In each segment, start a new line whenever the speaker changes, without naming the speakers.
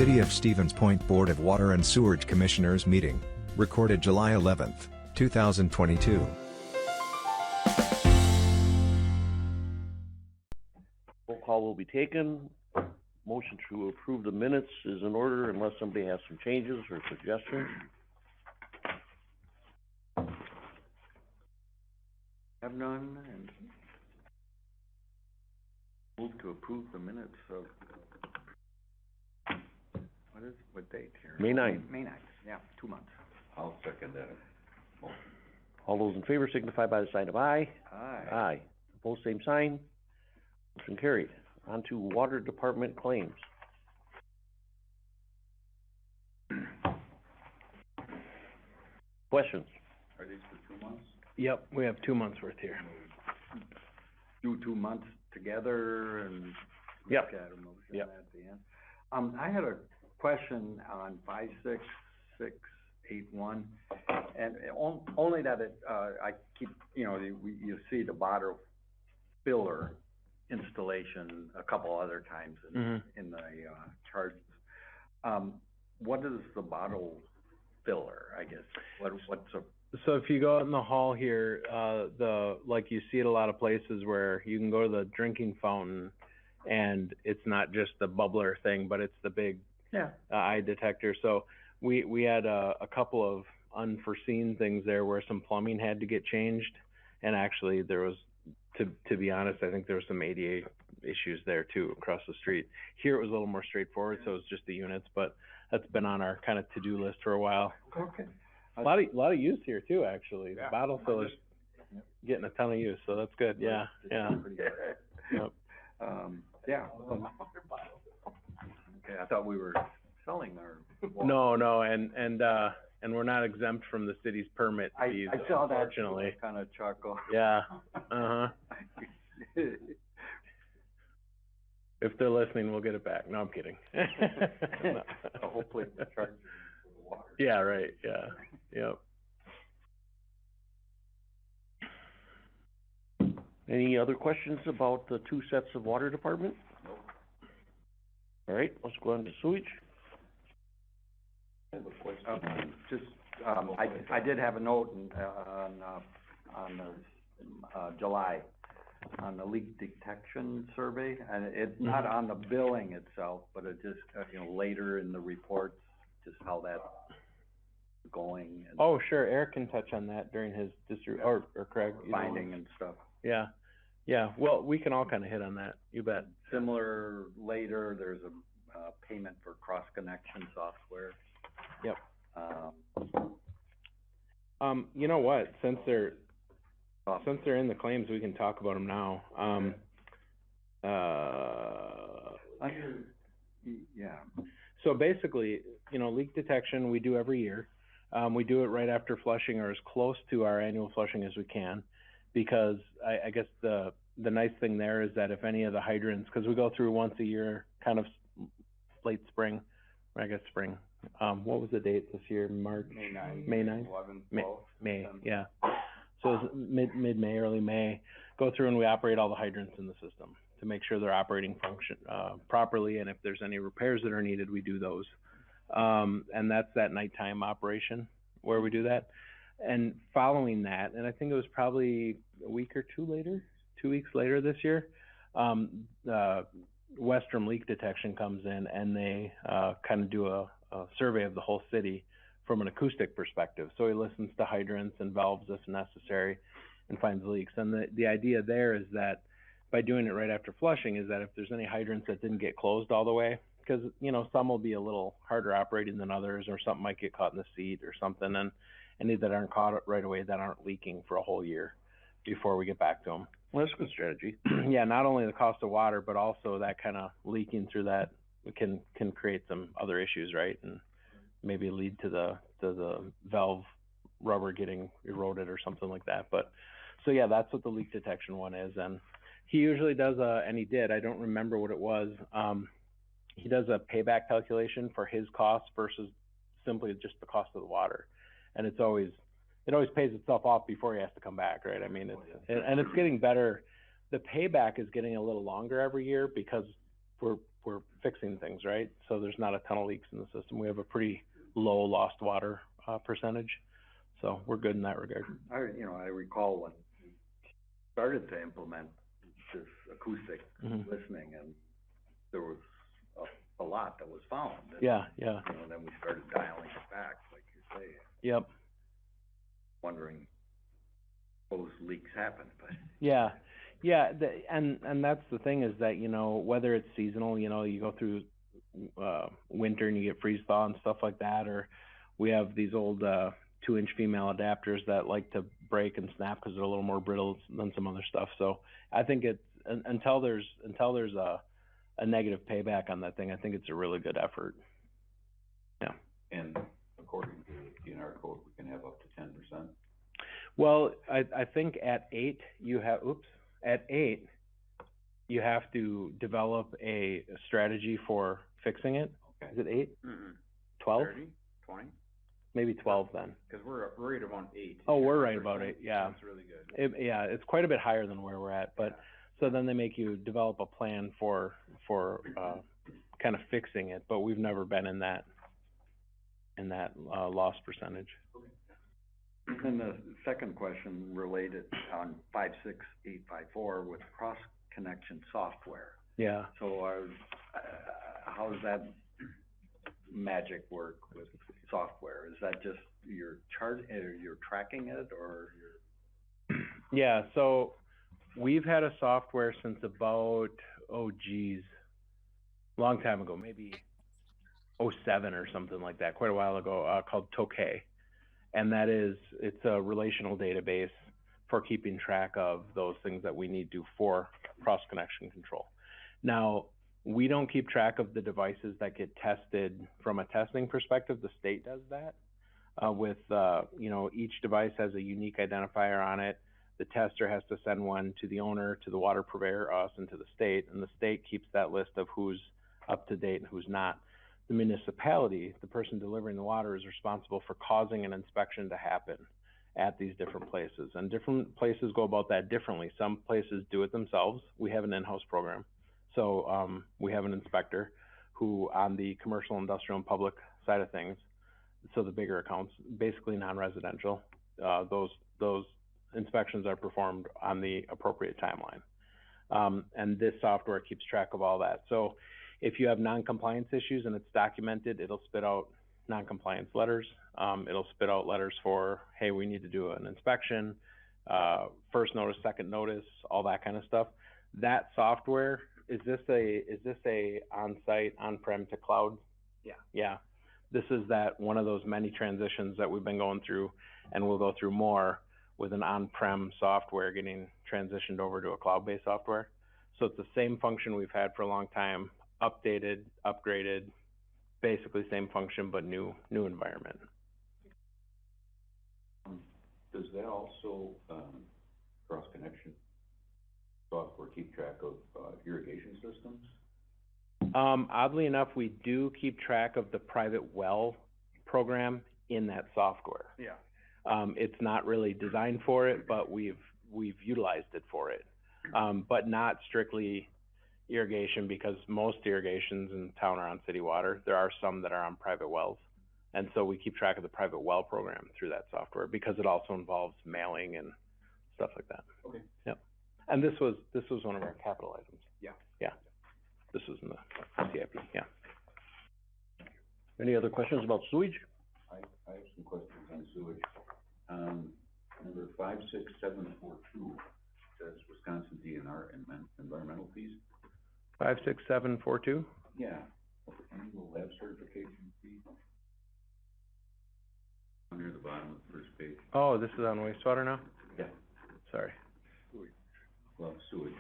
City of Stevens Point Board of Water and Sewerage Commissioners meeting, recorded July 11, 2022.
Roll call will be taken. Motion to approve the minutes is in order unless somebody has some changes or suggestions.
Have none, and move to approve the minutes of, what date here?
May 9th.
May 9th, yeah, 2 months.
I'll second that.
All those in favor signify by the sign of aye.
Aye.
Aye. Opposed, same sign. Motion carried. On to Water Department claims. Questions?
Are these for 2 months?
Yep, we have 2 months worth here.
Do 2 months together and
Yep.
look at a motion
Yep.
at the end? I had a question on 56681, and only that I keep, you see the bottle filler installation a couple other times in the charts. What is the bottle filler, I guess? What's a...
So if you go out in the hall here, like you see at a lot of places where you can go to the drinking fountain and it's not just the bubbler thing, but it's the big eye detector. So we had a couple of unforeseen things there where some plumbing had to get changed, and actually there was, to be honest, I think there was some ADA issues there too across the street. Here it was a little more straightforward, so it's just the units, but that's been on our kind of to-do list for a while.
Okay.
A lot of use here too, actually. The bottle filler's getting a ton of use, so that's good. Yeah. Yep.
Yeah. Okay, I thought we were selling our water.
No, and we're not exempt from the city's permit fees,
I saw that,
unfortunately.
kind of chuckle.
Yeah. If they're listening, we'll get it back. No, I'm kidding. No.
Hopefully they charge you for the water.
Yeah, right. Yeah. Yep.
Any other questions about the 2 sets of water department?
Nope.
All right, let's go on to sewage.
I did have a note on July, on the leak detection survey, and it's not on the billing itself, but it just, later in the reports, just how that's going. And
Oh, sure. Eric can touch on that during his or Craig.
finding and stuff.
Yeah. Well, we can all kind of hit on that. You bet.
Similar later, there's a payment for cross-connection software.
Yep. You know what? Since they're in the claims, we can talk about them now. So basically, leak detection we do every year. We do it right after flushing, or as close to our annual flushing as we can, because I guess the nice thing there is that if any of the hydrants, because we go through once a year, kind of late spring, or I guess spring. What was the date this year? March? May 9th?
11th,
May, yeah. So it's mid-May, early May. Go through and we operate all the hydrants in the system to make sure they're operating properly, and if there's any repairs that are needed, we do those. And that's that nighttime operation where we do that. And following that, and I think it was probably a week or 2 weeks later this year, Western Leak Detection comes in and they kind of do a survey of the whole city from an acoustic perspective. So he listens to hydrants and valves if necessary and finds leaks. And the idea there is that by doing it right after flushing is that if there's any hydrants that didn't get closed all the way, because some will be a little harder operating than others, or something might get caught in the seat or something, and any that aren't caught right away that aren't leaking for a whole year before we get back to them.
Well, that's a good strategy.
Yeah, not only the cost of water, but also that kind of leaking through that can create some other issues, right? And maybe lead to the valve rubber getting eroded or something like that. But so yeah, that's what the leak detection one is. And he usually does and he did, I don't remember what it was. He does a payback calculation for his costs versus simply just the cost of the water. And it always pays itself off before he has to come back, right? I mean, it's getting better. The payback is getting a little longer every year because we're fixing things, right? So there's not a ton of leaks in the system. We have a pretty low lost water, percentage. So we're good in that regard.
I recall when we started to implement this acoustic listening, and there was a lot that was found. And,
Yeah.
Then we started dialing it back, like you say.
Yep.
Wondering those leaks happen, but.
Yeah, and that's the thing is that, whether it's seasonal, you go through, winter and you get freeze thaw and stuff like that, or we have these old, 2-inch female adapters that like to break and snap because they're a little more brittle than some other stuff. So I think it's, until there's a negative payback on that thing, I think it's a really good effort. Yeah.
And according to the DNR code, we can have up to 10%.
Well, I think at 8 you have to develop a strategy for fixing it.
Okay.
Is it 8? 12?
30, 20?
Maybe 12 then.
Cause we're right around 8.
Oh, we're right about 8, yeah.
That's really good.
It's quite a bit higher than where we're at, but, so then they make you develop a plan for kind of fixing it, but we've never been in that loss percentage.
And the second question related on 56854 with cross-connection software.
Yeah.
So how does that magic work with software? Is that just you're tracking it, or you're?
Yeah, so we've had a software since about, long time ago, maybe 07 or something like that, quite a while ago, called Tokay. And it's a relational database for keeping track of those things that we need to for cross-connection control. Now, we don't keep track of the devices that get tested from a testing perspective. The state does that. Each device has a unique identifier on it. The tester has to send one to the owner, to the water purveyor, us, and to the state. And the state keeps that list of who's up to date and who's not. The municipality, the person delivering the water, is responsible for causing an inspection to happen at these different places. And different places go about that differently. Some places do it themselves. We have an in-house program. So we have an inspector who, on the commercial, industrial, and public side of things, so the bigger accounts, basically non-residential, those inspections are performed on the appropriate timeline. And this software keeps track of all that. So if you have non-compliance issues and it's documented, it'll spit out non-compliance letters. It'll spit out letters for, hey, we need to do an inspection, first notice, second notice, all that kind of stuff. That software, is this a on-site, on-prem to cloud?
Yeah.
Yeah. This is one of those many transitions that we've been going through, and we'll go through more with an on-prem software getting transitioned over to a cloud-based software. So it's the same function we've had for a long time, updated, upgraded, basically same function, but new environment.
Does that also, cross-connection software keep track of, irrigation systems?
Oddly enough, we do keep track of the private well program in that software.
Yeah.
It's not really designed for it, but we've utilized it for it. But not strictly irrigation, because most irrigations in town are on city water. There are some that are on private wells. And so we keep track of the private well program through that software, because it also involves mailing and stuff like that.
Okay.
Yep. And this was one of our capital items.
Yeah.
Yeah. This was in the CIP, yeah. Any other questions about sewage?
I have some questions on sewage. Number 56742 says Wisconsin DNR and environmental fees.
56742?
Yeah. Annual lab certification fee. Near the bottom of the first page.
Oh, this is on wastewater now?
Yeah.
Sorry.
Well, sewage.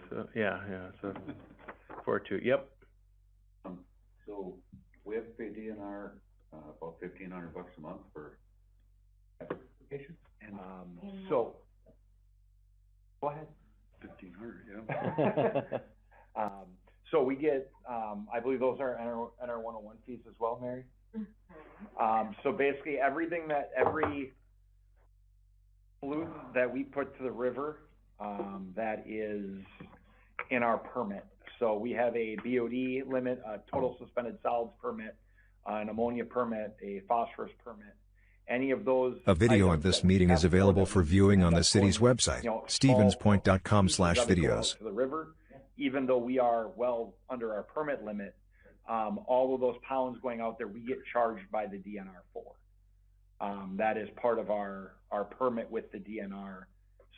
So, yeah, so 42, yep.
So we have to pay DNR, about $1,500 a month for application?
And,
So, go ahead.
1,500, yeah.
So we get, I believe those are NR 101 fees as well, Mary? So basically every pollutant that we put to the river, that is in our permit. So we have a BOD limit, a total suspended solids permit, an ammonia permit, a phosphorus permit. Any of those.
A video of
items
this
that we
meeting is
have for
available
them
for viewing
end
on the
up
city's
going,
website,
you know,
stevenspoint.com/videos.
small pieces of it go out to the river, even though we are well under our permit limit. All of those pounds going out there, we get charged by the DNR for. That is part of our permit with the DNR.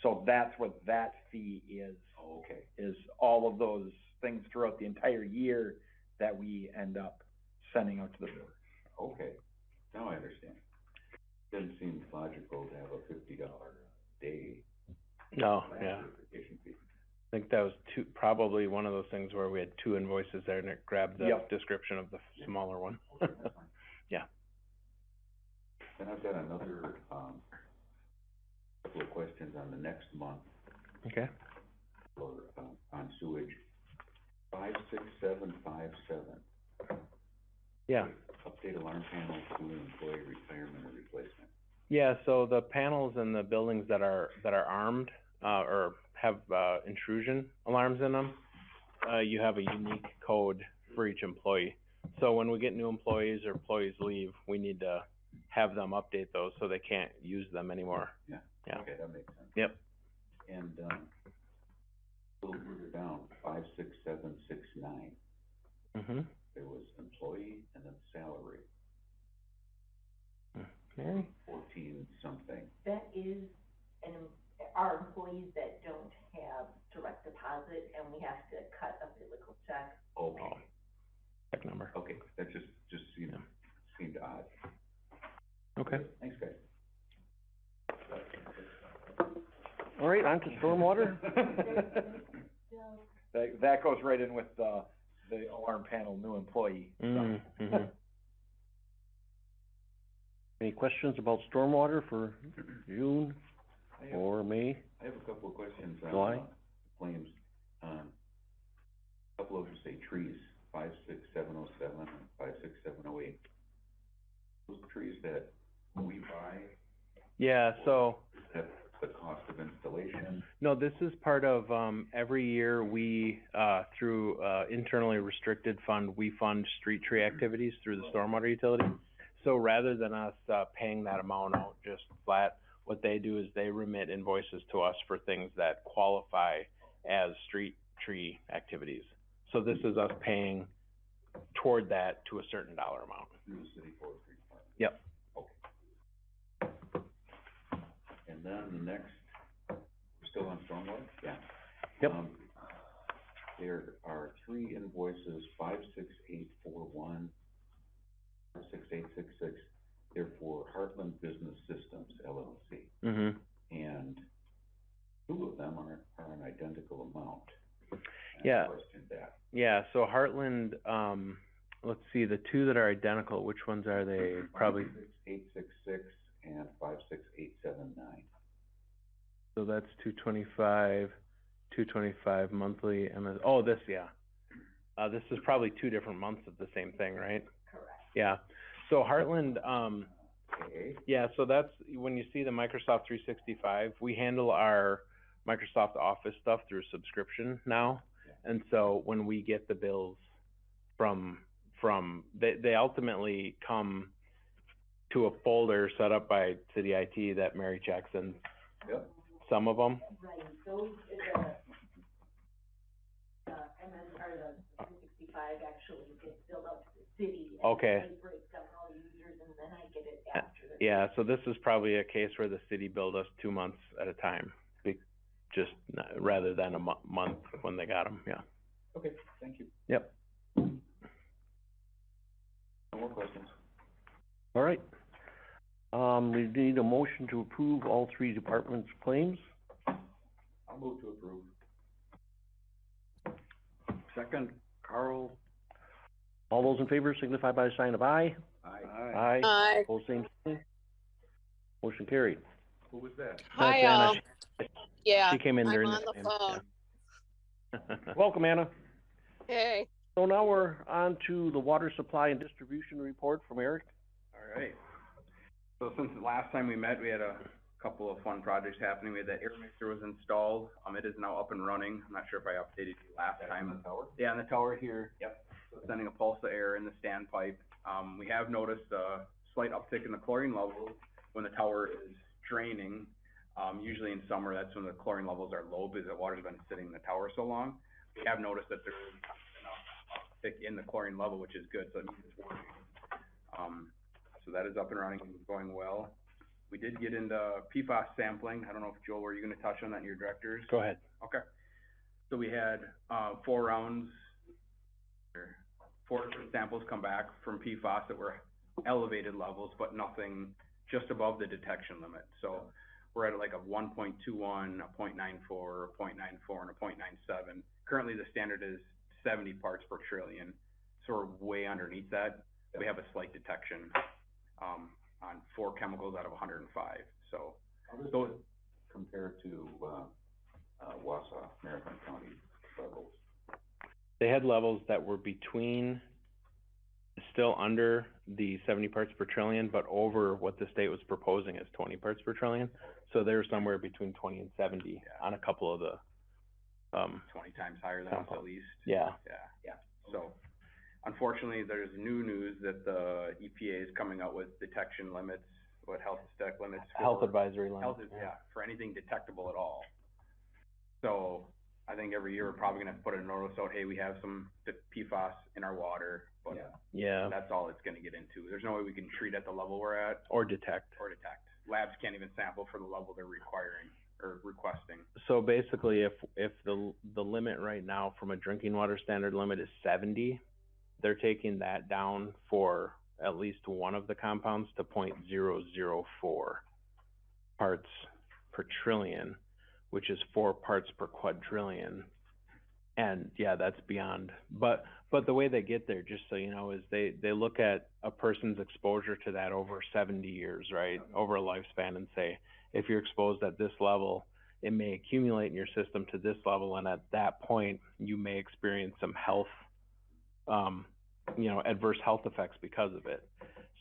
So that's what that fee is.
Oh, okay.
Is all of those things throughout the entire year that we end up sending out to the river.
Okay, now I understand. Doesn't seem logical to have a $50 a day.
No, yeah.
certification fee.
I think that was probably one of those things where we had 2 invoices there and it grabbed the
Yep.
description of the smaller one.
Okay, that's fine.
Yeah.
Then I've got another, couple of questions on the next month
Okay.
for, on sewage. 56757.
Yeah.
Update alarm panels to employee retirement or replacement.
Yeah, so the panels in the buildings that are armed, or have, intrusion alarms in them, you have a unique code for each employee. So when we get new employees or employees leave, we need to have them update those so they can't use them anymore.
Yeah.
Yeah.
Okay, that makes sense.
Yep.
And, a little further down, 56769,
Mm-hmm.
there was employee and then salary,
Mary?
14 something.
That is our employees that don't have direct deposit, and we have to cut a physical check.
Okay,
Oh, check number.
okay, that just seemed odd.
Okay.
Thanks, guys.
All right, on to stormwater.
That goes right in with the alarm panel new employee.
Mm-hmm.
Any questions about stormwater for June or May?
I have a couple of questions on,
July?
claims. A couple of them say trees, 56707 and 56708. Those trees that we buy,
Yeah, so,
that's the cost of installation.
no, this is part of, every year we, through, internally restricted fund, we fund street tree activities through the stormwater utility. So rather than us, paying that amount out just flat, what they do is they remit invoices to us for things that qualify as street tree activities. So this is us paying toward that to a certain dollar amount.
Through the city forestry department.
Yep.
Okay. And then the next, we're still on stormwater? Yeah.
Yep.
There are 3 invoices, 56841, 56866. They're for Heartland Business Systems LLC.
Mm-hmm.
And 2 of them are an identical amount. And
Yeah.
I questioned that.
Yeah, so Heartland, let's see, the 2 that are identical, which ones are they? Probably,
56866 and 56879.
so that's 225 monthly, this, yeah. This is probably 2 different months of the same thing, right?
Correct.
Yeah, so Heartland,
Okay.
yeah, so that's, when you see the Microsoft 365, we handle our Microsoft Office stuff through subscription now. And so when we get the bills from, they ultimately come to a folder set up by city IT that Mary checks in.
Yep.
Some of them.
Right, those, the 365 actually gets billed out to the city.
Okay.
And it breaks down all users, and then I get it after the.
Yeah, so this is probably a case where the city billed us 2 months at a time, rather than a month when they got them, yeah.
Okay, thank you.
Yep.
No more questions.
All right. We need a motion to approve all 3 departments' claims.
I'll move to approve.
Second, Carl?
All those in favor signify by a sign of aye.
Aye.
Aye. Pose same sign. Motion carried.
Who was that?
That's
Hi,
Anna.
all. Yeah,
She came in
I'm
during
on
the
the
time,
phone.
Welcome, Anna.
Hey,
So now we're on to the water supply and distribution report from Eric.
All right. So since the last time we met, we had a couple of fun projects happening. We had that air mixer was installed. It is now up and running. I'm not sure if I updated you last time.
On the tower?
Yeah, on the tower here.
Yep.
So sending a pulse of air in the standpipe. We have noticed a slight uptick in the chlorine levels when the tower is draining. Usually in summer, that's when the chlorine levels are low because the water's been sitting in the tower so long. We have noticed that there's enough uptick in the chlorine level, which is good, so it means it's working. So that is up and running and going well. We did get into Pfas sampling. I don't know if, Joel, were you gonna touch on that in your directors?
Go ahead.
Okay. So we had, 4 rounds, 4 different samples come back from Pfas that were elevated levels, but nothing just above the detection limit. So we're at like a 1.21, a 0.94, a 0.94, and a 0.97. Currently, the standard is 70 parts per trillion, so we're way underneath that. We have a slight detection, on 4 chemicals out of 105, so.
How does that compare to, Wausau, Marathon County levels?
They had levels that were between, still under the 70 parts per trillion, but over what the state was proposing as 20 parts per trillion. So they're somewhere between 20 and 70 on a couple of the,
20 times higher than us at least.
Yeah.
Yeah. So, unfortunately, there's new news that the EPA is coming out with detection limits, health spec limits.
Health advisory limits.
For anything detectable at all. So, I think every year we're probably gonna put a notice out, hey, we have some PFAS in our water, but
Yeah.
that's all it's gonna get into. There's no way we can treat at the level we're at.
Or detect.
Labs can't even sample for the level they're requiring or requesting.
So basically, if the limit right now from a drinking water standard limit is 70, they're taking that down for at least one of the compounds to 0.004 parts per trillion, which is 4 parts per quadrillion. And yeah, that's beyond, but the way they get there, just so you know, is they look at a person's exposure to that over 70 years, right? Over a lifespan, and say, if you're exposed at this level, it may accumulate in your system to this level, and at that point, you may experience some health, adverse health effects because of it.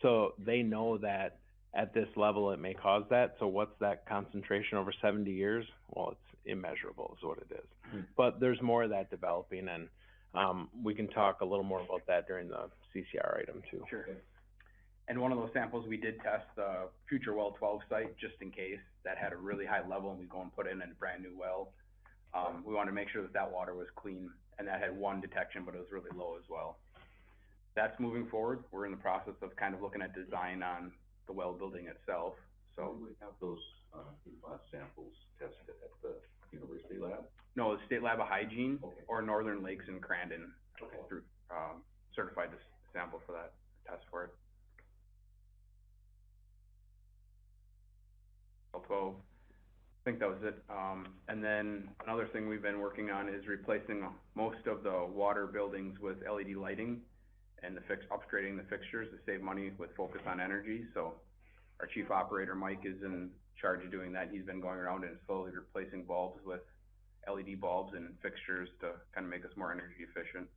So they know that at this level, it may cause that. So what's that concentration over 70 years? Well, it's immeasurable is what it is. But there's more of that developing, and we can talk a little more about that during the CCR item too.
Sure. And one of those samples, we did test the future well 12 site, just in case that had a really high level and we go and put in a brand new well. We wanted to make sure that water was clean, and that had 1 detection, but it was really low as well. That's moving forward. We're in the process of kind of looking at design on the well building itself, so.
We have those, PFAS samples tested at the university lab?
No, the State Lab of Hygiene.
Okay.
Or Northern Lakes in Crandon.
Okay.
Through, certified the sample for that, test for it. 12, I think that was it. And then another thing we've been working on is replacing most of the water buildings with LED lighting and upgrading the fixtures to save money with focus on energy. So our chief operator, Mike, is in charge of doing that. He's been going around and slowly replacing bulbs with LED bulbs and fixtures to kind of make us more energy efficient.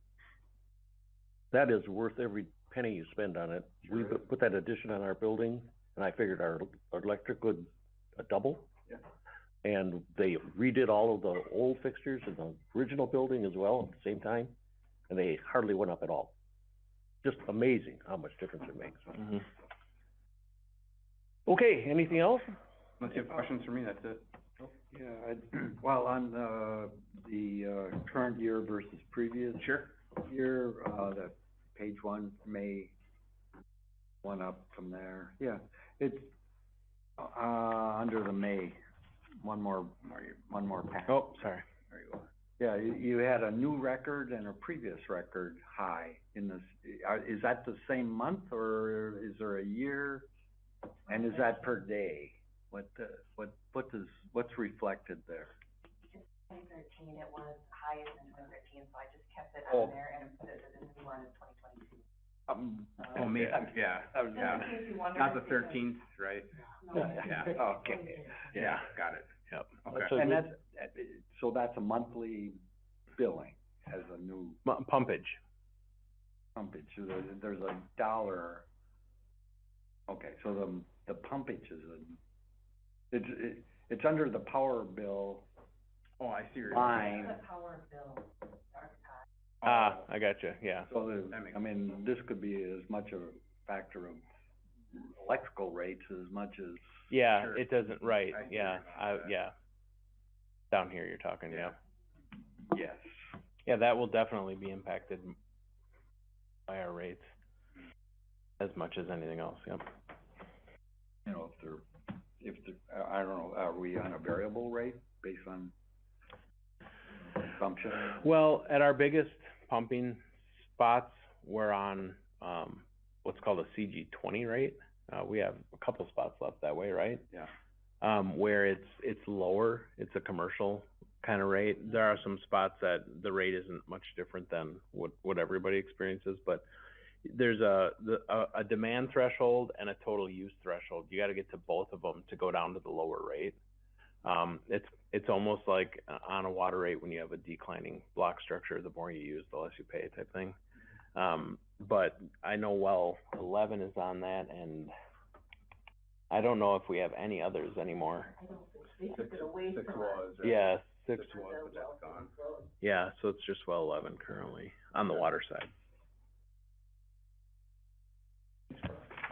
That is worth every penny you spend on it. We put that addition on our building, and I figured our electric would double.
Yeah.
And they redid all of the old fixtures in the original building as well at the same time, and they hardly went up at all. Just amazing how much difference it makes. Okay, anything else?
Unless you have questions for me, that's it.
Yeah, well, on the current year versus previous year, the page 1 may one up from there. Yeah, it's under the May, one more pack.
Oh, sorry.
There you go. Yeah, you had a new record and a previous record high in this. Is that the same month, or is there a year? And is that per day? What's reflected there?
2013, it was highest in 2013, so I just kept it on there and put it as a new one in 2022.
Amazing, yeah. Not the 13th, right?
No.
Yeah. Okay. Yeah, got it.
Yep.
Okay.
And that's a monthly billing as a new
Pumpage.
So there's a dollar. Okay, so the pumpage is It's under the power bill
Oh, I see your.
line,
The power bill, dark sky.
Ah, I gotcha, yeah.
so
That makes
I mean, this could be as much a factor of electrical rates as much as,
Yeah,
Sure.
it doesn't, right,
I see
yeah,
where you're going with that.
yeah. Down here you're talking, yeah.
yes.
Yeah, that will definitely be impacted by our rates as much as anything else, yep.
You know, I don't know, are we on a variable rate based on consumption?
Well, at our biggest pumping spots, we're on, what's called a CG20 rate. We have a couple spots left that way, right?
Yeah.
Where it's lower, it's a commercial kind of rate. There are some spots that the rate isn't much different than what everybody experiences, but there's a demand threshold and a total use threshold. You gotta get to both of them to go down to the lower rate. It's almost like on a water rate when you have a declining block structure, the more you use, the less you pay type thing. But I know well 11 is on that, and I don't know if we have any others anymore.
I don't think they took it away
Six
from us.
was, right?
Yeah,
Six
six,
was, but that's gone.
yeah, so it's just well 11 currently on the water side.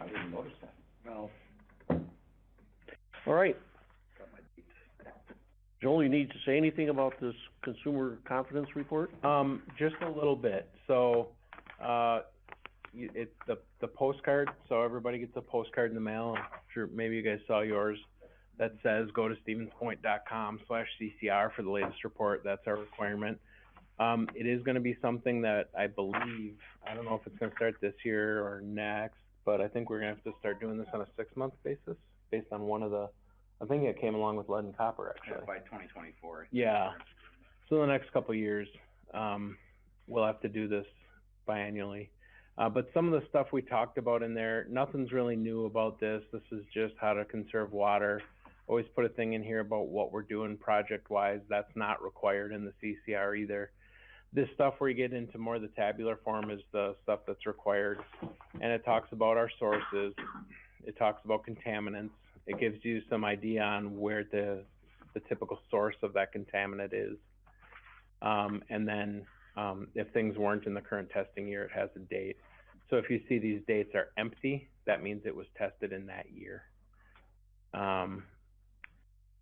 I didn't notice that.
Well,
All right,
got my dates.
Joel, you need to say anything about this consumer confidence report?
Just a little bit. So, it's the postcard, so everybody gets a postcard in the mail. I'm sure maybe you guys saw yours. That says go to stevenspoint.com/CCR for the latest report. That's our requirement. It is gonna be something that I believe, I don't know if it's gonna start this year or next, but I think we're gonna have to start doing this on a 6-month basis, based on one of the, I think it came along with lead and copper,
Yeah,
actually.
by 2024.
Yeah. So the next couple of years, we'll have to do this biannually. But some of the stuff we talked about in there, nothing's really new about this. This is just how to conserve water. Always put a thing in here about what we're doing project-wise. That's not required in the CCR either. This stuff where you get into more of the tabular form is the stuff that's required. And it talks about our sources. It talks about contaminants. It gives you some idea on where the typical source of that contaminant is. And then, if things weren't in the current testing year, it has a date. So if you see these dates are empty, that means it was tested in that year.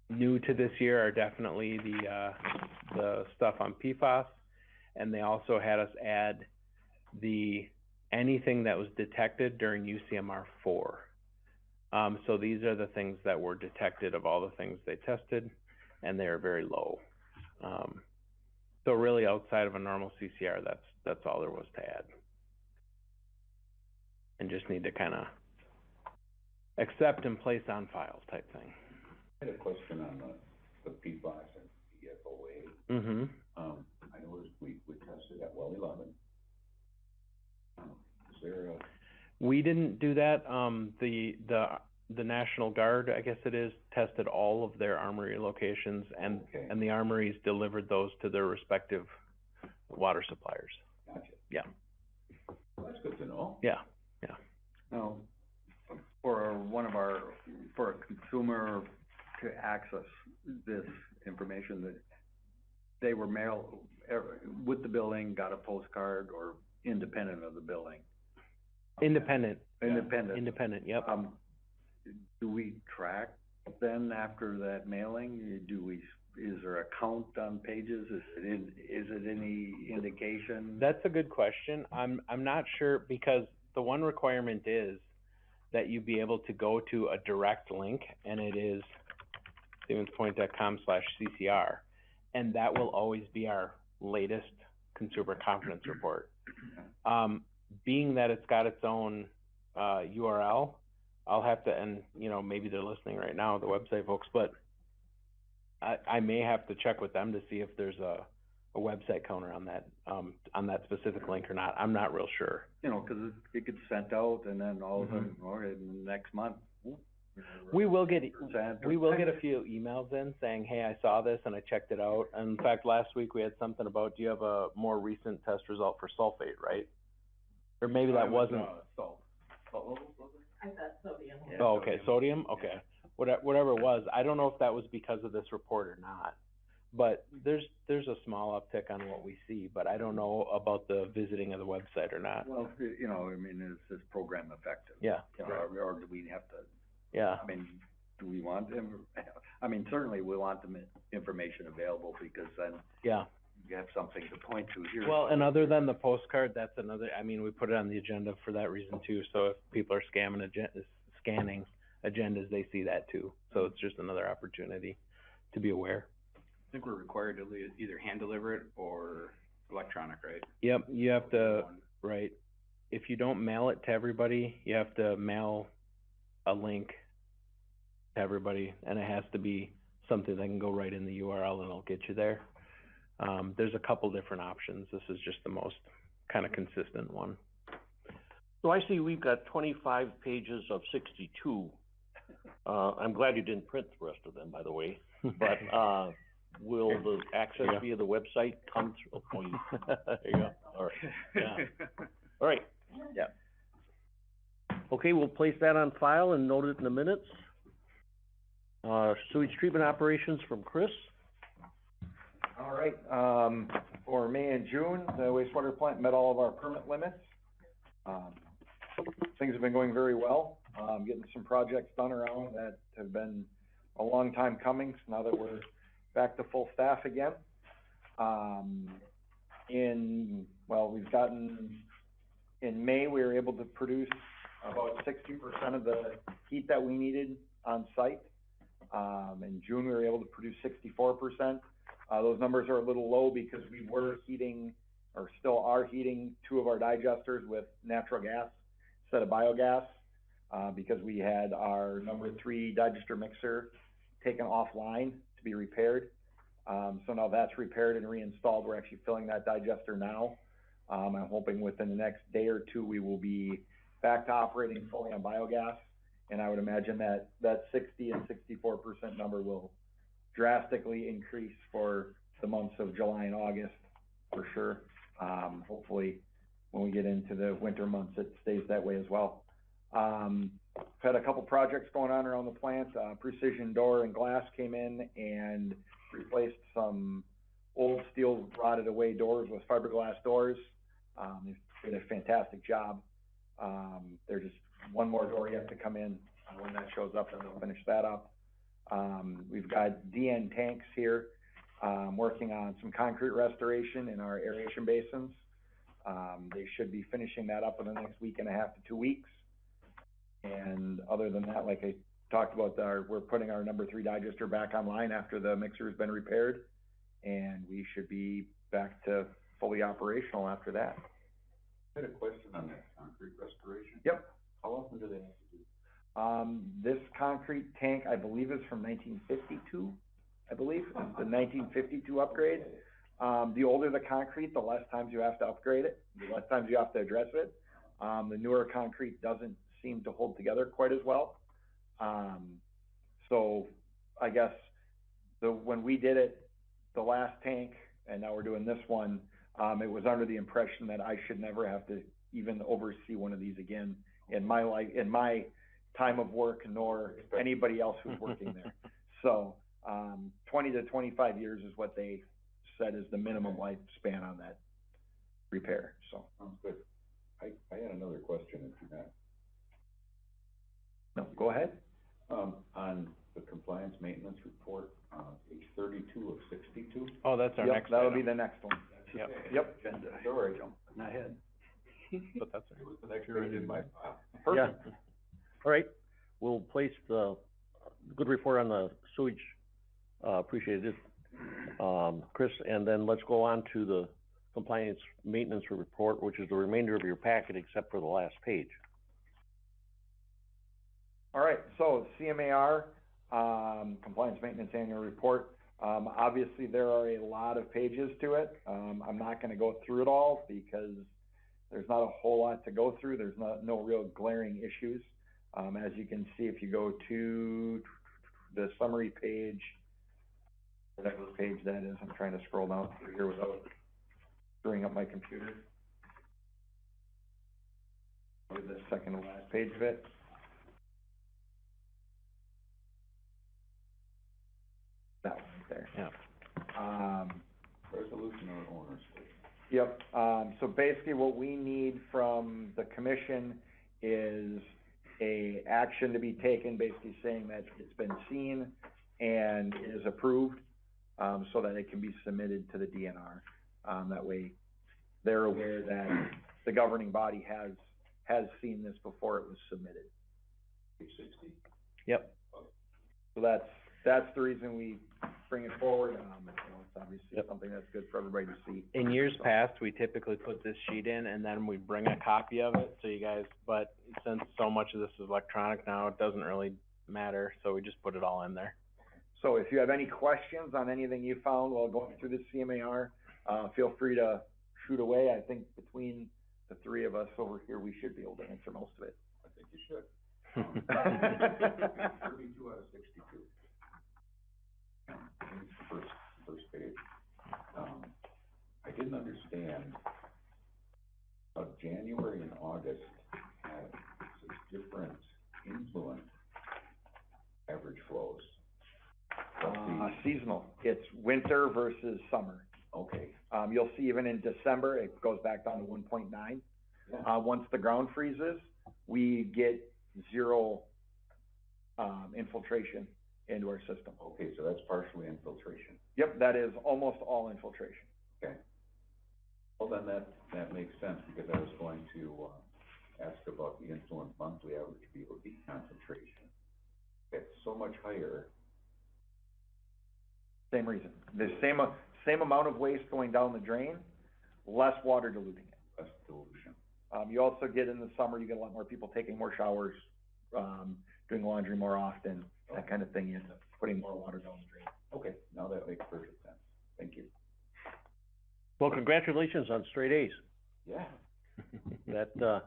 New to this year are definitely the stuff on PFAS, and they also had us add anything that was detected during UCMR 4. So these are the things that were detected of all the things they tested, and they are very low. So really outside of a normal CCR, that's all there was to add. And just need to kind of accept and place on file type thing.
I had a question on the PFAS and PFOA.
Mm-hmm.
I noticed we tested at well 11. Is there a?
We didn't do that. The National Guard, I guess it is, tested all of their armory locations, and
Okay.
and the armories delivered those to their respective water suppliers.
Gotcha.
Yeah.
Well, that's good to know.
Yeah.
No, for a consumer to access this information, that they were mailed, with the building, got a postcard, or independent of the building?
Independent.
Independent.
Yep.
Do we track then after that mailing? Is there a count on pages? Is it any indication?
That's a good question. I'm not sure, because the one requirement is that you be able to go to a direct link, and it is stevenspoint.com/CCR, and that will always be our latest consumer confidence report. Being that it's got its own URL, I'll have to, and maybe they're listening right now, the website folks, but I may have to check with them to see if there's a website counter on that specific link or not. I'm not real sure.
Cause it gets sent out, and then all of a sudden, or in the next month.
We will get a few emails in saying, hey, I saw this and I checked it out. And in fact, last week we had something about, do you have a more recent test result for sulfate, right? Or maybe that wasn't.
I thought sodium.
Oh, okay, sodium, okay. whatever it was. I don't know if that was because of this report or not. But there's a small uptick on what we see, but I don't know about the visiting of the website or not.
Well, you know, I mean, is this program effective?
Yeah.
You know, or do we have to,
Yeah.
I mean, do we want them, I mean, certainly we want the information available, because then
Yeah.
you have something to point to here.
Well, and other than the postcard, that's another, I mean, we put it on the agenda for that reason too. So if people are scanning agendas, they see that too. So it's just another opportunity to be aware.
I think we're required to either hand deliver it or electronic, right?
Yep, you have to, right. If you don't mail it to everybody, you have to mail a link to everybody, and it has to be something that can go right in the URL and it'll get you there. There's a couple different options. This is just the most kind of consistent one.
So I see we've got 25 pages of 62. I'm glad you didn't print the rest of them, by the way, but, will the access via the website come through? Oh,
There you go.
all right, yeah, all right.
Yeah.
Okay, we'll place that on file and note it in the minutes. Sewage treatment operations from Chris.
All right, for May and June, the wastewater plant met all of our permit limits. Things have been going very well, getting some projects done around that have been a long time coming, so now that we're back to full staff again. In May, we were able to produce about 60% of the heat that we needed on site. In June, we were able to produce 64%. Those numbers are a little low because we were heating, or still are heating, 2 of our digesters with natural gas instead of biogas, because we had our number 3 digester mixer taken offline to be repaired. So now that's repaired and reinstalled. We're actually filling that digester now. I'm hoping within the next day or 2, we will be back to operating fully on biogas. And I would imagine that 60 and 64% number will drastically increase for the months of July and August, for sure. Hopefully, when we get into the winter months, it stays that way as well. Had a couple projects going on around the plant. Precision Door and Glass came in and replaced some old steel rotted away doors with fiberglass doors. They did a fantastic job. There's just one more door yet to come in. When that shows up, then they'll finish that up. We've got DN tanks here, working on some concrete restoration in our aeration basins. They should be finishing that up in the next week and a half to 2 weeks. And other than that, like I talked about, we're putting our number 3 digester back online after the mixer has been repaired, and we should be back to fully operational after that.
I had a question on that concrete restoration.
Yep.
How often do they have to do?
This concrete tank, I believe, is from 1952, I believe, it's the 1952 upgrade. The older the concrete, the less times you have to upgrade it, the less times you have to address it. The newer concrete doesn't seem to hold together quite as well. So I guess when we did it, the last tank, and now we're doing this one, it was under the impression that I should never have to even oversee one of these again in my life, in my time of work, nor anybody else who's working there. So 20 to 25 years is what they said is the minimum lifespan on that repair. So
Sounds good. I had another question, if you have.
no, go ahead.
On the compliance maintenance report, page 32 of 62.
Oh, that's our
Yep,
next
that'll
item.
be the next one.
Yep.
Yep.
Sorry,
Not ahead.
But that's
it was the next page in my file.
Yeah. All right, we'll place the good report on the sewage, appreciate it, Chris, and then let's go on to the compliance maintenance report, which is the remainder of your packet except for the last page.
All right, so CMAR, Compliance Maintenance Annual Report. Obviously, there are a lot of pages to it. I'm not gonna go through it all because there's not a whole lot to go through. There's no real glaring issues. As you can see, if you go to the summary page, whatever page that is, I'm trying to scroll down through here without screwing up my computer. Go to the second to last page of it. Yep, so basically what we need from the commission is a action to be taken, basically saying that it's been seen and is approved, so that it can be submitted to the DNR. That way they're aware that the governing body has seen this before it was submitted.
360.
Yep. So that's the reason we bring it forward. You know, it's obviously something that's good for everybody to see.
In years past, we typically put this sheet in and then we bring a copy of it, so you guys, but since so much of this is electronic now, it doesn't really matter, so we just put it all in there.
So if you have any questions on anything you found while going through the CMAR, feel free to shoot away. I think between the three of us over here, we should be able to answer most of it.
I think you should. 32 out of 62. First page. I didn't understand how January and August had such different influent average flows.
Seasonal. It's winter versus summer.
Okay.
You'll see even in December, it goes back down to 1.9.
Yeah.
Once the ground freezes, we get zero, infiltration into our system.
Okay, so that's partially infiltration.
Yep, that is almost all infiltration.
Okay. Well, then that makes sense, because I was going to, ask about the influent monthly average BOD concentration. It's so much higher.
Same reason. The same amount of waste going down the drain, less water diluting it.
Less dilution.
You also get in the summer, you get a lot more people taking more showers, doing laundry more often, that kind of thing. You end up putting more water down the drain.
Okay, now that makes perfect sense. Thank you.
Well, congratulations on straight A's.
Yeah.
That,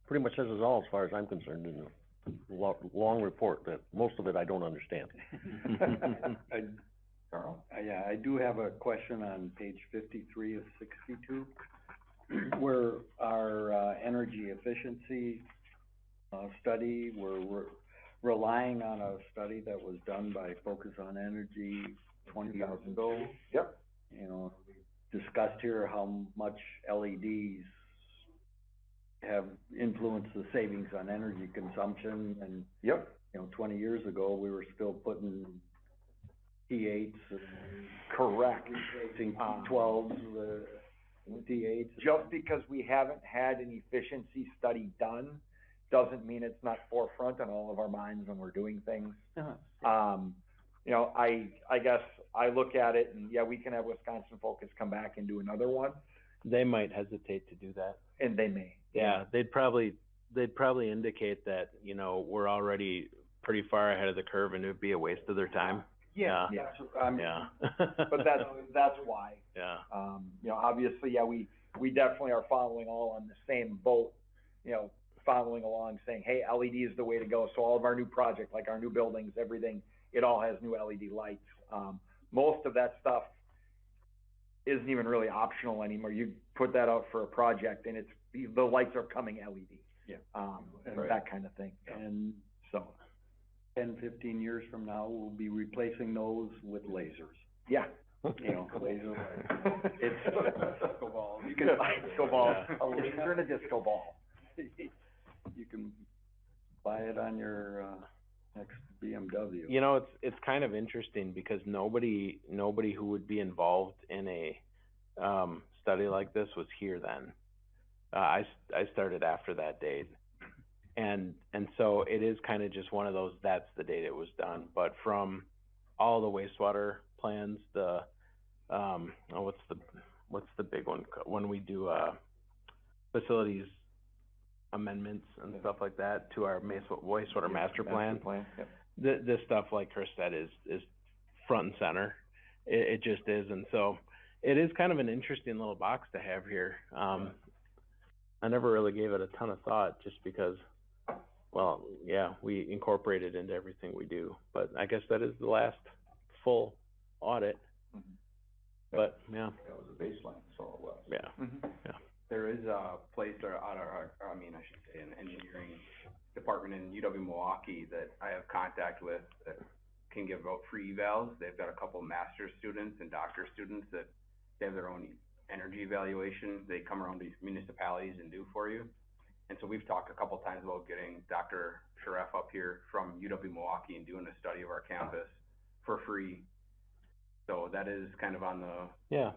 pretty much says it all as far as I'm concerned in a long report, that most of it I don't understand.
Carl?
Yeah, I do have a question on page 53 of 62, where our energy efficiency study, we're relying on a study that was done by Focus on Energy 20 years ago.
Yep.
You know, we discussed here how much LEDs have influenced the savings on energy consumption, and
Yep.
you know, 20 years ago, we were still putting T8s and
Correct.
replacing T12s with T8s.
Just because we haven't had an efficiency study done, doesn't mean it's not forefront on all of our minds when we're doing things. You know, I guess I look at it and, yeah, we can have Wisconsin Focus come back and do another one,
They might hesitate to do that.
and they may.
Yeah, they'd probably indicate that, you know, we're already pretty far ahead of the curve and it would be a waste of their time. Yeah.
Yeah.
Yeah.
But that's why.
Yeah.
You know, obviously, yeah, we definitely are following all on the same boat, you know, following along saying, hey, LED is the way to go. So all of our new projects, like our new buildings, everything, it all has new LED lights. Most of that stuff isn't even really optional anymore. You put that out for a project and the lights are coming LED.
Yeah.
And
Right.
that kind of thing.
And
So,
10, 15 years from now, we'll be replacing those with lasers.
yeah.
You know, laser lights.
It's
Disco balls.
You can buy a disco ball, a laser and a disco ball.
You can buy it on your, next BMW.
You know, it's kind of interesting because nobody who would be involved in a study like this was here then. I started after that date, and so it is kind of just one of those. That's the date it was done. But from all the wastewater plans, what's the big one when we do facilities amendments and stuff like that to our wastewater master plan.
Yep.
This stuff, like Chris said, is front and center. It just is, and so it is kind of an interesting little box to have here. I never really gave it a ton of thought, just because, well, yeah, we incorporate it into everything we do. But I guess that is the last full audit.
Mhm.
But yeah,
That was a baseline, that's all it was.
yeah,
Mhm.
yeah.
There is a place I should say, an engineering department in UW Milwaukee that I have contact with that can give out free evals. They've got a couple master's students and doctor students that they have their own energy evaluation they come around these municipalities and do for you. And so we've talked a couple times about getting Dr. Sharef up here from UW Milwaukee and doing a study of our campus for free. So that is kind of on the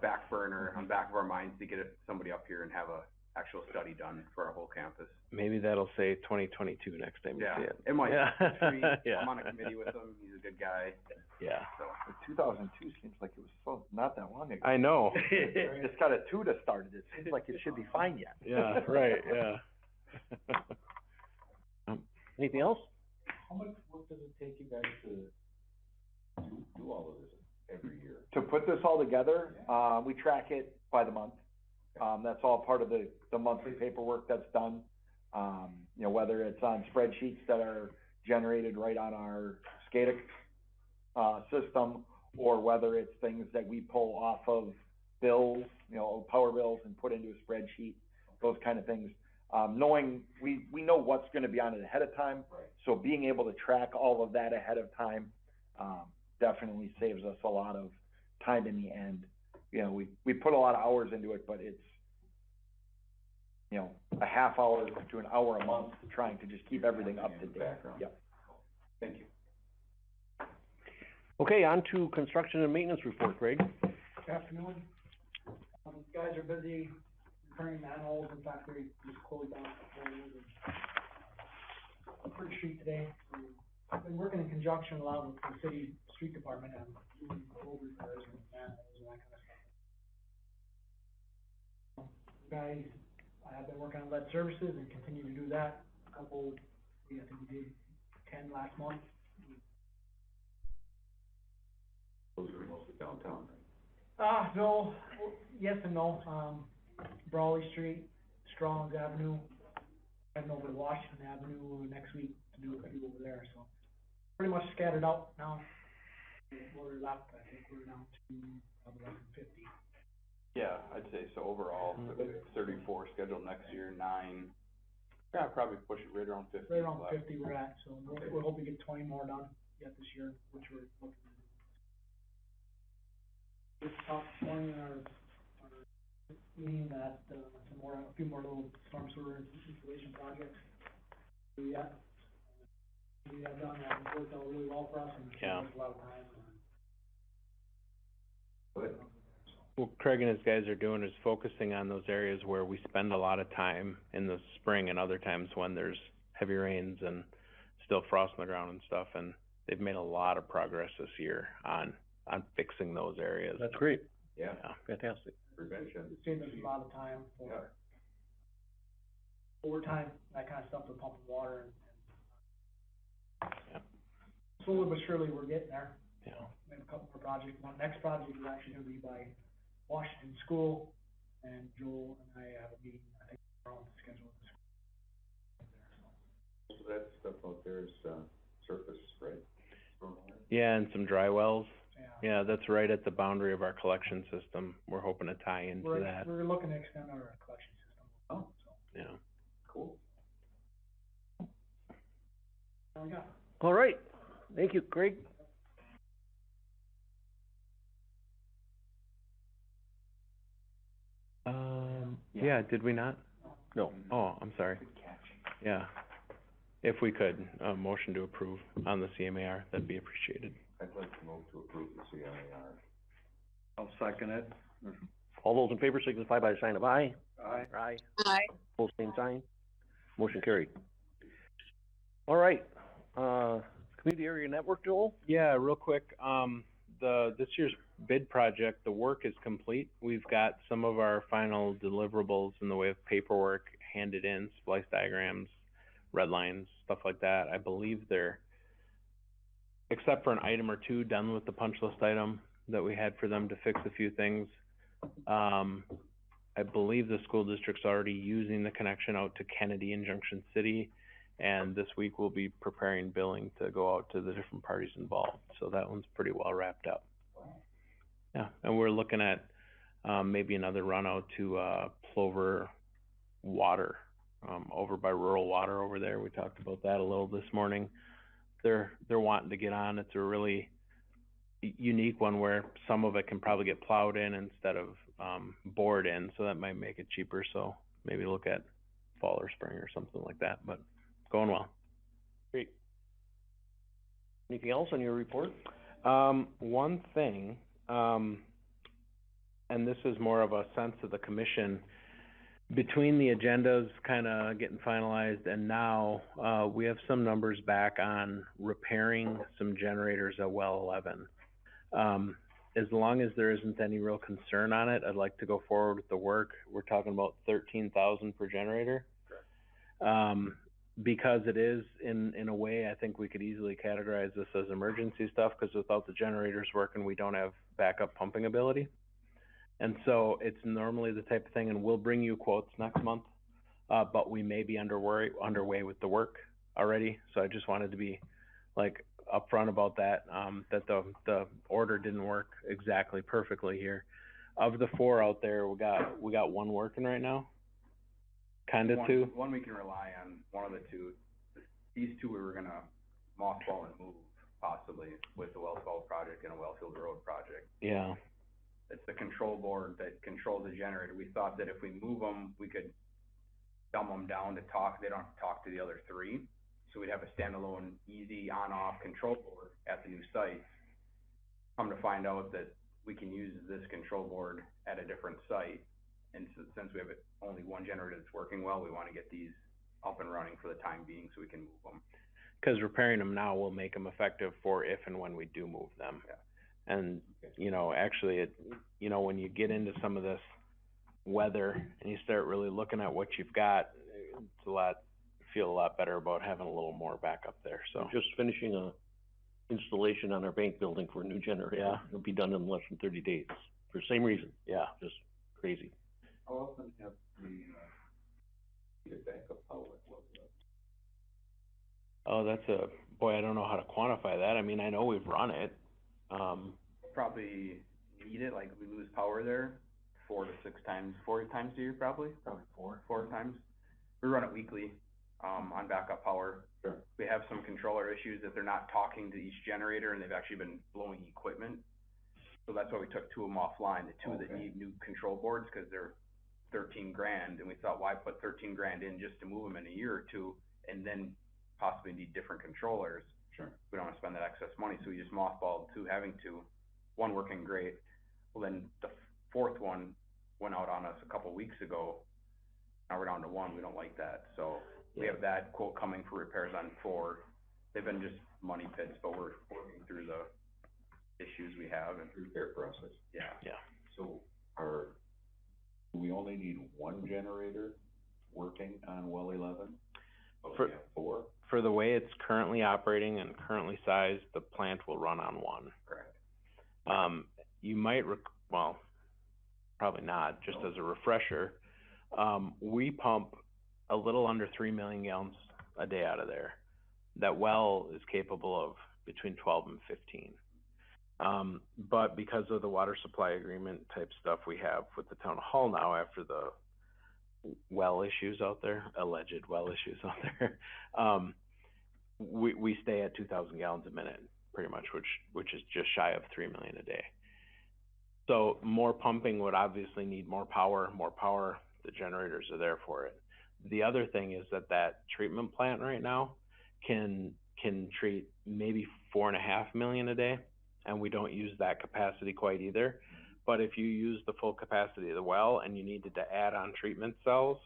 back burner, on back of our minds to get somebody up here and have a actual study done for our whole campus.
Maybe that'll say 2022 next time you see it.
It might.
Yeah.
It's free.
Yeah.
I'm on a committee with him. He's a good guy.
Yeah.
So
2002 seems like it was so, not that long ago.
I know.
Just got a two that started, it seems like it should be fine yet.
Yeah, right, yeah.
Anything else?
How much work does it take you guys to do all of this every year?
To put this all together, we track it by the month. That's all part of the monthly paperwork that's done. You know, whether it's on spreadsheets that are generated right on our SCADA, system, or whether it's things that we pull off of bills, you know, power bills and put into a spreadsheet, those kind of things. Knowing, we know what's gonna be on it ahead of time, so being able to track all of that ahead of time, definitely saves us a lot of time in the end. You know, we put a lot of hours into it, but it's, you know, a half hour to an hour a month trying to just keep everything up to date. Yep.
Thank you.
Okay, on to construction and maintenance report, Craig.
Good afternoon. Guys are busy repairing manholes. In fact, they just closed down the Upper Street today. So I've been working in conjunction a lot with the city street department on doing road repairs and manholes and that kind of stuff. Guys, I have been working on lead services and continue to do that. I think we did 10 last month.
Those are mostly downtown, right?
No, yes and no. Brawley Street, Strong's Avenue, heading over to Washington Avenue next week to do a few over there, so. Pretty much scattered out now. We're left, I think we're down to probably less than 50.
yeah, I'd say so overall, 34 scheduled next year, 9. Yeah, probably push it right around 50.
Right around 50 we're at, so we're hoping to get 20 more done yet this year, which we're looking to do. This morning in our meeting that, a few more little storm sewer installation projects. We have done that, it's worked out really well for us and saved us a lot of time.
Good.
What Craig and his guys are doing is focusing on those areas where we spend a lot of time in the spring and other times when there's heavy rains and still frost on the ground and stuff, and they've made a lot of progress this year on fixing those areas.
That's great.
Yeah,
Fantastic.
prevention.
It saved us a lot of time for overtime, that kind of stuff, with pumping water and slowly but surely we're getting there.
Yeah.
We have a couple more projects. One next project is actually gonna be by Washington School, and Joel and I have a meeting, I think, on the schedule of the school.
So that stuff out there is, surface, right? Stormwater?
Yeah, and some dry wells.
Yeah.
Yeah, that's right at the boundary of our collection system. We're hoping to tie into that.
We're looking to extend our collection system.
Oh.
So,
Yeah.
Cool.
there we go.
All right, thank you, Craig.
Yeah, did we not?
No.
Oh, I'm sorry.
Good catch.
Yeah. If we could, motion to approve on the CMAR, that'd be appreciated.
I'd like to move to approve the CIR.
I'll second it.
All those in favor signify by a sign of aye.
Aye.
Aye.
Aye.
Both same sign. Motion carried. All right, community area network, Joel?
Yeah, real quick, this year's bid project, the work is complete. We've got some of our final deliverables in the way of paperwork handed in, splice diagrams, red lines, stuff like that. I believe they're, except for an item or two, done with the punch list item that we had for them to fix a few things. I believe the school district's already using the connection out to Kennedy and Junction City, and this week we'll be preparing billing to go out to the different parties involved. So that one's pretty well wrapped up. Yeah, and we're looking at maybe another run out to Plover Water, over by Rural Water over there. We talked about that a little this morning. They're wanting to get on. It's a really unique one where some of it can probably get plowed in instead of board in, so that might make it cheaper, so maybe look at fall or spring or something like that, but going well.
Great. Anything else on your report?
One thing, and this is more of a sense of the commission, between the agendas kinda getting finalized and now, we have some numbers back on repairing some generators at well 11. As long as there isn't any real concern on it, I'd like to go forward with the work. We're talking about 13,000 per generator. Because it is, in a way, I think we could easily categorize this as emergency stuff, because without the generators working, we don't have backup pumping ability. And so it's normally the type of thing, and we'll bring you quotes next month, but we may be underway with the work already. So I just wanted to be like upfront about that, that the order didn't work exactly perfectly here. Of the 4 out there, we got 1 working right now. Kinda 2.
One we can rely on, one of the 2. These 2 we were gonna mothball and move, possibly, with the Wellsfall project and a Wellfield Road project.
Yeah.
It's the control board that controls the generator. We thought that if we move them, we could dumb them down to talk, they don't have to talk to the other 3. So we'd have a standalone, easy on-off control board at the new site. Come to find out that we can use this control board at a different site. And so, since we have only 1 generator that's working well, we wanna get these up and running for the time being so we can move them.
Because repairing them now will make them effective for if and when we do move them.
Yeah.
And, you know, actually, when you get into some of this weather and you start really looking at what you've got, feel a lot better about having a little more backup there, so.
We're just finishing a installation on our bank building for a new generator.
Yeah.
It'll be done in less than 30 days, for the same reason.
Yeah.
Just crazy.
How often have we, get backup power at what level?
Oh, I don't know how to quantify that. I mean, I know we've run it.
Probably need it, like we lose power there 4 to 6 times, 4 times a year probably.
Probably 4.
4 times. We run it weekly, on backup power.
Sure.
We have some controller issues that they're not talking to each generator and they've actually been blowing equipment. So that's why we took 2 of them offline, the 2 that need new control boards, cause they're $13,000, and we thought, why put $13,000 in just to move them in a year or 2, and then possibly need different controllers?
Sure.
We don't wanna spend that excess money, so we just mothballed 2, having 2, 1 working great. Well, then the 4th one went out on us a couple weeks ago. Now we're down to 1, we don't like that, so we have that quote coming for repairs on 4. They've been just money pits, but we're working through the issues we have and.
Repair process.
Yeah.
Yeah.
So do we only need 1 generator working on well 11? But we have 4?
For the way it's currently operating and currently sized, the plant will run on 1.
Correct.
You might well, probably not, just as a refresher, we pump a little under 3 million gallons a day out of there. That well is capable of between 12 and 15. But because of the water supply agreement type stuff we have with the town hall now after the well issues out there, alleged well issues out there, we stay at 2,000 gallons a minute, pretty much, which is just shy of 3 million a day. So more pumping would obviously need more power, the generators are there for it. The other thing is that treatment plant right now can treat maybe 4.5 million a day, and we don't use that capacity quite either. But if you use the full capacity of the well and you needed to add on treatment cells,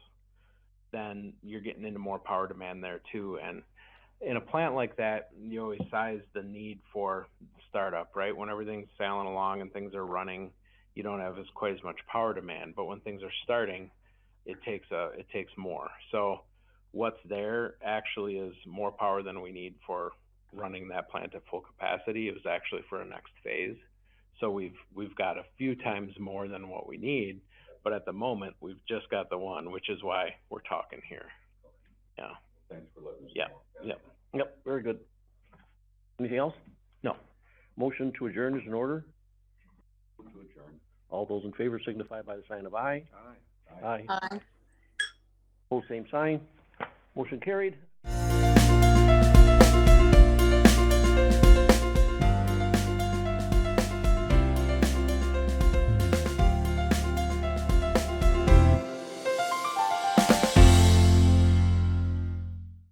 then you're getting into more power demand there too. And in a plant like that, you always size the need for startup, right? When everything's sailing along and things are running, you don't have quite as much power demand. But when things are starting, it takes more. So what's there actually is more power than we need for running that plant at full capacity. It was actually for a next phase. So we've got a few times more than what we need, but at the moment we've just got the 1, which is why we're talking here. Yeah.
Thanks for letting us know.
Yep, very good. Anything else?
No.
Motion to adjourn is in order.
Move to adjourn.
All those in favor signify by the sign of aye.
Aye.
Aye. Pose same sign. Motion carried.